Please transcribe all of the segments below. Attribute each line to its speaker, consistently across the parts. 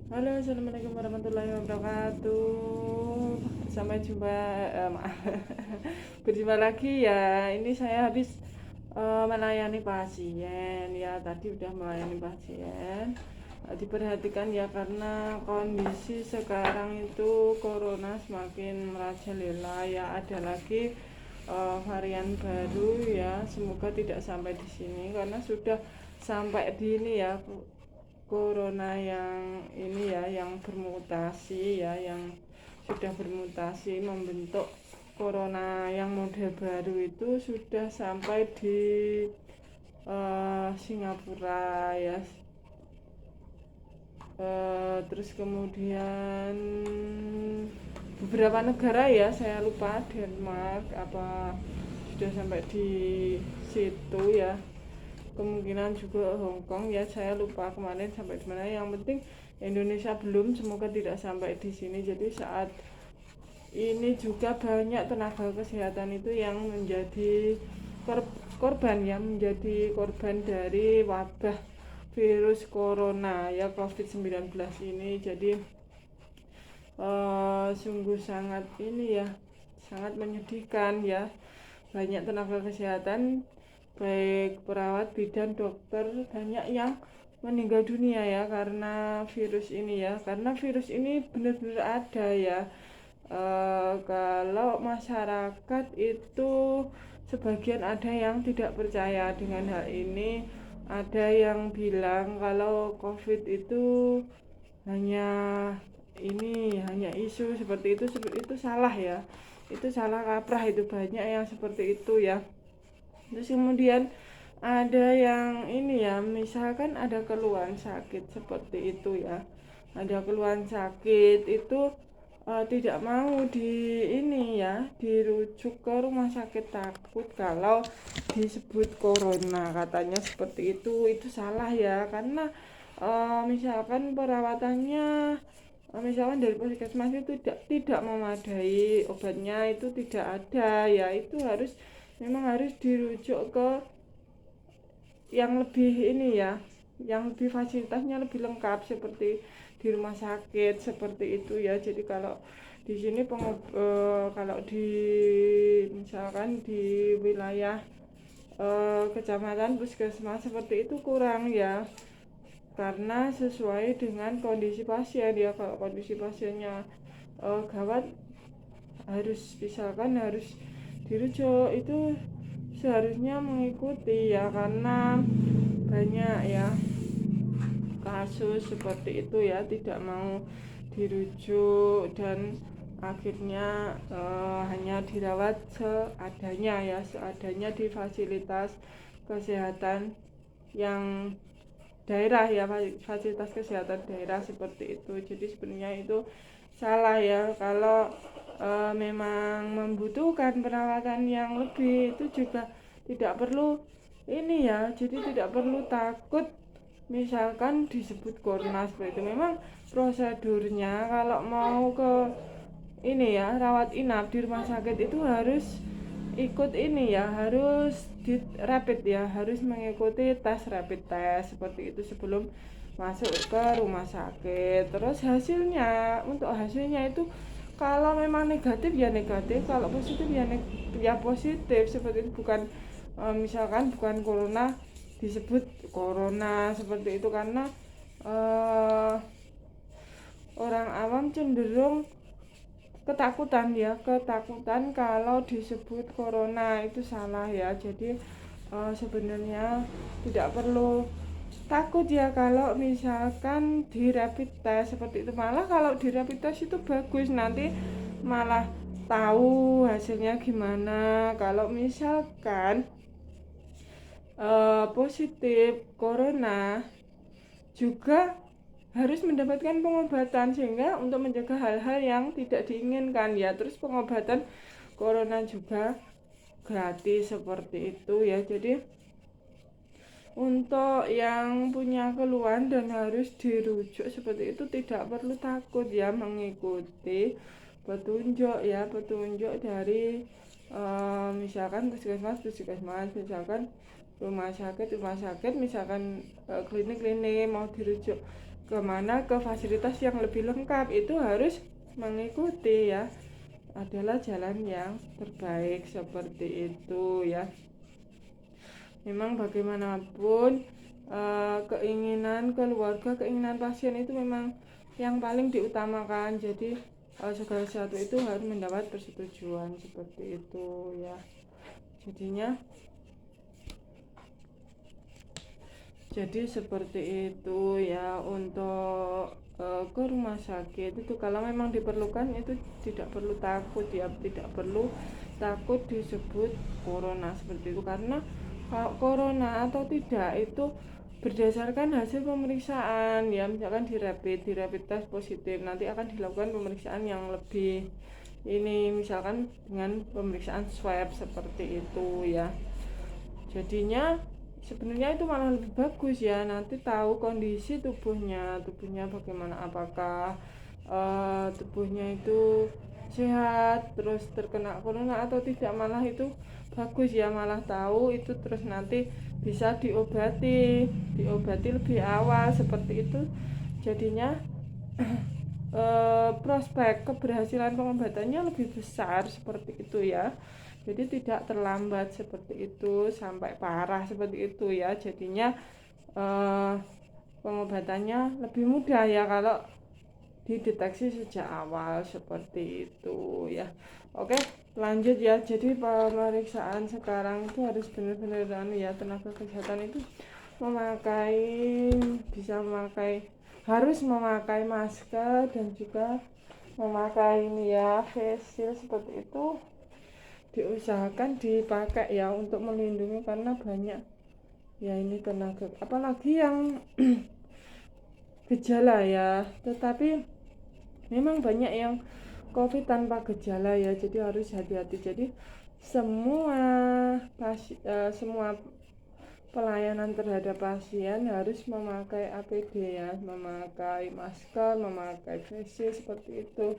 Speaker 1: Halo, assalamualaikum warahmatullahi wabarakatuh. Sampai jumpa, maaf, berjumpa lagi ya. Ini saya habis melayani pasien ya. Tadi udah melayani pasien. Diperhatikan ya karena kondisi sekarang itu corona semakin merajalela ya. Ada lagi varian baru ya. Semoga tidak sampai di sini karena sudah sampai di ini ya. Corona yang ini ya, yang bermutasi ya, yang sudah bermutasi membentuk corona yang model baru itu sudah sampai di Singapura ya. Terus kemudian beberapa negara ya, saya lupa, Denmark apa sudah sampai di situ ya, kemungkinan juga Hong Kong ya, saya lupa kemarin sampai di mana. Yang penting Indonesia belum, semoga tidak sampai di sini. Jadi saat ini juga banyak tenaga kesehatan itu yang menjadi korban ya, menjadi korban dari wabah virus corona ya, COVID-19 ini. Jadi sungguh sangat ini ya, sangat menyedihkan ya. Banyak tenaga kesehatan, baik perawat, bidan, dokter, banyak yang meninggal dunia ya karena virus ini ya. Karena virus ini benar-benar ada ya. Kalau masyarakat itu sebagian ada yang tidak percaya dengan hal ini. Ada yang bilang kalau COVID itu hanya hanya isu seperti itu salah ya. Itu salah kaprah, itu banyak yang seperti itu ya. Terus kemudian ada yang ini ya, misalkan ada keluhan sakit seperti itu ya. Ada keluhan sakit itu tidak mau dirujuk ke rumah sakit, takut kalau disebut corona, katanya seperti itu salah ya. Karena misalkan perawatannya, misalkan dari puskesmas itu tidak memadai, obatnya itu tidak ada ya, itu memang harus dirujuk ke yang lebih ini ya, yang lebih fasilitasnya lebih lengkap seperti di rumah sakit seperti itu ya. Jadi kalau di sini kalau di misalkan di wilayah kecamatan puskesmas seperti itu kurang ya, karena sesuai dengan kondisi pasien ya. Kalau kondisi pasiennya gawat, harus dirujuk, itu seharusnya mengikuti ya, karena banyak ya kasus seperti itu ya, tidak mau dirujuk dan akhirnya hanya dirawat seadanya di fasilitas kesehatan yang daerah ya, fasilitas kesehatan daerah seperti itu. Jadi sebenarnya itu salah ya. Kalau memang membutuhkan perawatan yang lebih, itu juga tidak perlu ini ya, jadi tidak perlu takut misalkan disebut corona seperti itu. Memang prosedurnya kalau mau ke ini ya, rawat inap di rumah sakit itu harus ikut ini ya, harus di rapid ya, harus mengikuti tes rapid test seperti itu sebelum masuk ke rumah sakit. Terus untuk hasilnya itu kalau memang negatif ya negatif, kalau positif ya positif seperti itu. Bukan misalkan bukan corona disebut corona seperti itu, karena eh, orang awam cenderung ketakutan kalau disebut corona, itu salah ya. Jadi sebenarnya tidak perlu takut ya kalau misalkan di rapid test seperti itu. Malah kalau di rapid test itu bagus, nanti malah tahu hasilnya gimana. Kalau misalkan positif corona, juga harus mendapatkan pengobatan sehingga untuk mencegah hal-hal yang tidak diinginkan ya. Terus pengobatan corona juga gratis seperti itu ya. Jadi untuk yang punya keluhan dan harus dirujuk seperti itu tidak perlu takut ya, mengikuti petunjuk dari misalkan puskesmas, misalkan rumah sakit misalkan klinik-klinik mau dirujuk kemana, ke fasilitas yang lebih lengkap, itu harus mengikuti ya, adalah jalan yang terbaik seperti itu ya. Memang bagaimanapun keinginan keluarga, keinginan pasien itu memang yang paling diutamakan. Jadi segala sesuatu itu harus mendapat persetujuan seperti itu ya. Jadi seperti itu ya untuk ke rumah sakit itu kalau memang diperlukan itu tidak perlu takut ya, tidak perlu takut disebut corona seperti itu, karena kalau corona atau tidak itu berdasarkan hasil pemeriksaan ya. Misalkan di rapid test positif, nanti akan dilakukan pemeriksaan yang lebih ini, misalkan dengan pemeriksaan swab seperti itu ya. Jadinya sebenarnya itu malah lebih bagus ya, nanti tahu kondisi tubuhnya bagaimana, apakah tubuhnya itu sehat terus terkena corona atau tidak, malah itu bagus ya, malah tahu itu, terus nanti bisa diobati lebih awal seperti itu. Jadinya prospek keberhasilan pengobatannya lebih besar seperti itu ya. Jadi tidak terlambat seperti itu sampai parah seperti itu ya. Jadinya pengobatannya lebih mudah ya kalau dideteksi sejak awal seperti itu ya. Oke, lanjut ya. Jadi pemeriksaan sekarang itu harus benar-benar ya, tenaga kesehatan itu harus memakai masker dan juga memakai ini ya, face shield seperti itu diusahakan dipakai ya untuk melindungi, karena banyak ya ini tenaga, apalagi yang gejala ya, tetapi memang banyak yang COVID tanpa gejala ya, jadi harus hati-hati. Jadi semua pelayanan terhadap pasien harus memakai APD ya, memakai masker, memakai face shield seperti itu,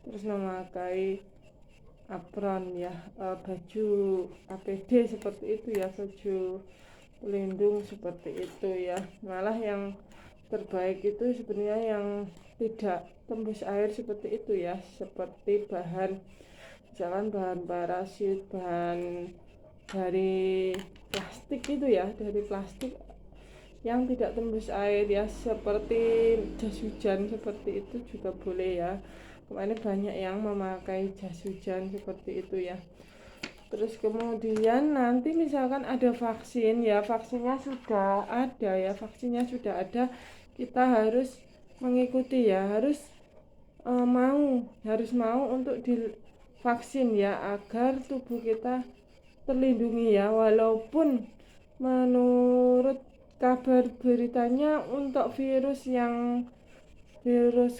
Speaker 1: terus memakai apron ya, baju APD seperti itu ya, baju pelindung seperti itu ya. Malah yang terbaik itu sebenarnya yang tidak tembus air seperti itu ya, seperti misalkan bahan parasit, bahan dari plastik itu ya, dari plastik yang tidak tembus air ya, seperti jas hujan seperti itu juga boleh ya. Kemarin banyak yang memakai jas hujan seperti itu ya. Terus kemudian nanti misalkan ada vaksin ya, vaksinnya sudah ada, kita harus mengikuti ya, harus mau untuk divaksin ya, agar tubuh kita terlindungi ya. Walaupun menurut kabar beritanya untuk virus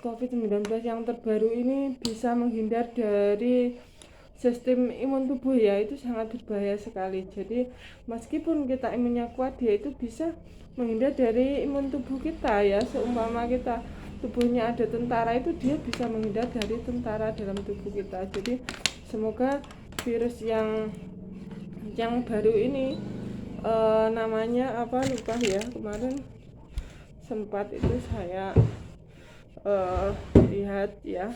Speaker 1: COVID-19 yang terbaru ini bisa menghindar dari sistem imun tubuh ya, itu sangat berbahaya sekali. Jadi meskipun kita imunnya kuat, dia itu bisa menghindar dari imun tubuh kita ya. Seumpama kita tubuhnya ada tentara, itu dia bisa menghindar dari tentara dalam tubuh kita. Jadi semoga virus yang baru ini namanya apa, lupa ya, kemarin sempat itu saya lihat ya,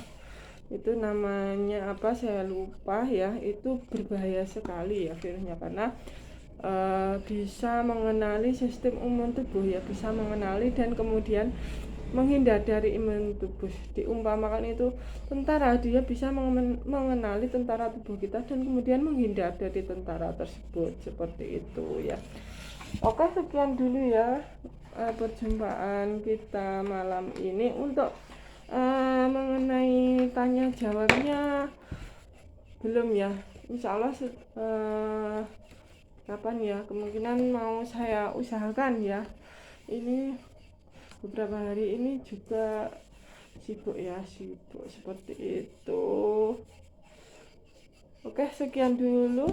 Speaker 1: itu namanya apa saya lupa ya, itu berbahaya sekali ya virusnya, karena bisa mengenali sistem imun tubuh ya, bisa mengenali dan kemudian menghindar dari imun tubuh. Diumpamakan itu tentara, dia bisa mengenali tentara tubuh kita dan kemudian menghindar dari tentara tersebut seperti itu ya. Oke, sekian dulu ya perjumpaan kita malam ini. Untuk mengenai tanya jawabnya belum ya, insya Allah kapan ya, kemungkinan mau saya usahakan ya. Ini beberapa hari ini juga sibuk seperti itu. Oke, sekian dulu.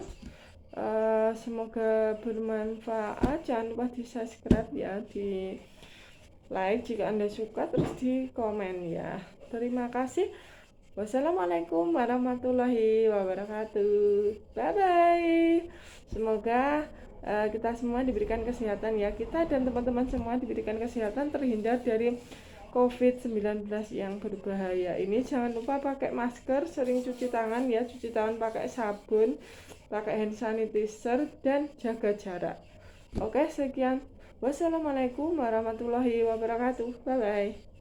Speaker 1: Semoga bermanfaat. Jangan lupa di subscribe ya, di like jika Anda suka, terus di komen ya. Terima kasih. Wassalamualaikum warahmatullahi wabarakatuh. Bye bye. Semoga kita semua diberikan kesehatan ya, kita dan teman-teman semua diberikan kesehatan, terhindar dari COVID-19 yang berbahaya ini. Jangan lupa pakai masker, sering cuci tangan ya, cuci tangan pakai sabun, pakai hand sanitizer, dan jaga jarak. Oke, sekian. Wassalamualaikum warahmatullahi wabarakatuh. Bye bye.